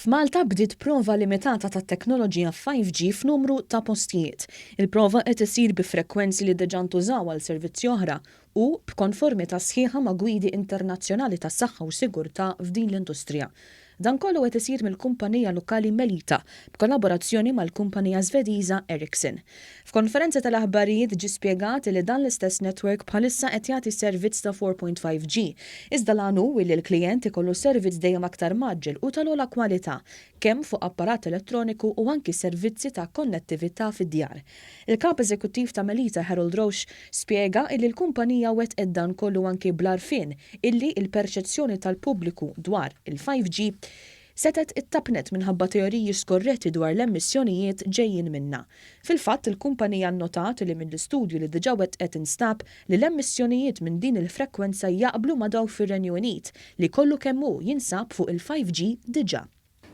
F'Malta bdiet prova limitata tat teknoloġija 5G f'numru ta' postijiet. Il-prova qed isir bi frekwenzi li diġà ntużaw għal servizzi oħra u b'konformità sħiħa ma' gwidi internazzjonali tas-saħħa u sigurtà f'din l-industrija. Dan kollu qed isir mill-kumpanija lokali Melita b'kollaborazzjoni mal-kumpanija Żvediża Ericsson. F'konferenza tal-aħbarijiet ġie spjegat li dan l-istess netwerk bħalissa qed jagħti servizz ta' 4.5G, iżda l-għanu li l-klijent ikollu servizz dejjem aktar maġġel u tal-ogħla kwalità kemm fuq apparat elettroniku u anki servizzi ta' konnettività fid-djar. Il-kap eżekuttiv ta' Melita Harold Roche spjega li l-kumpanija wettqet dan kollu anki bl-għarfien illi l-perċezzjoni tal-pubbliku dwar il-5G setet ittabnet minħabba teoriji skorretti dwar l-emissjonijiet ġejjin minna. Fil-fatt il-kumpanija nnotat li mill-istudju li diġà wettqet instab li l-emissjonijiet minn din il-frekwenza jaqblu ma' dawk fir-Renju Unit li kollu kemm hu jinsab fuq il-5G diġà.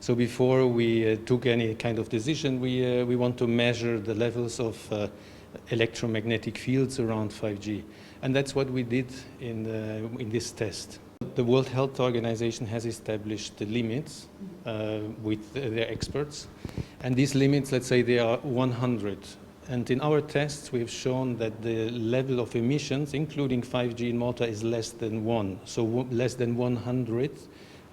So before we took any kind of decision, we want to measure the levels of electromagnetic fields around 5G. And that's what we did in this test. The World Health Organization has established the limits with their experts. And these limits, let's say they are 100. And in our tests, we have shown that the level of emissions, including 5G in Malta, is less than 1. So less than 100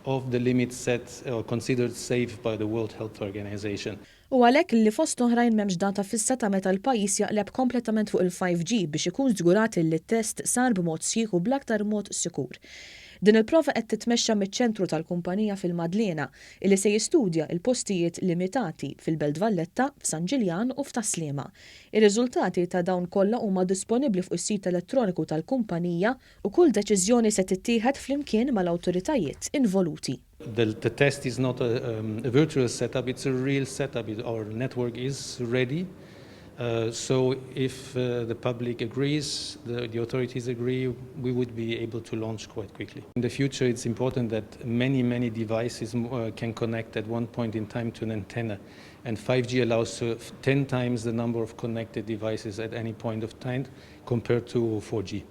of the limits set or considered safe by the World Health Organization. U għalhekk li fost oħrajn m'hemmx data fissa ta' meta l-pajjiż jaqleb kompletament fuq il-5G biex ikun żgurat li t-test sar b'mod sieħ u bl-aktar mod sikur. Din il-prova qed titmexxa miċ-ċentru tal-kumpanija fil-Madlena illi se jistudja l-postijiet limitati fil-Belt Valletta, f'San Ġiljan u f'Taslima. Ir-riżultati ta' dawn kollha huma disponibbli fuq is-sit elettroniku tal-kumpanija u kull deċiżjoni se tittieħed flimkien mal-awtoritajiet involuti. The test is not a virtual setup, it's a real setup. Our network is ready. So if the public agrees, the authorities agree, we would be able to launch quite quickly. In the future, it's important that many devices can connect at one point in time to an antenna. And 5G allows 10 times the number of connected devices at any point of time compared to 4G.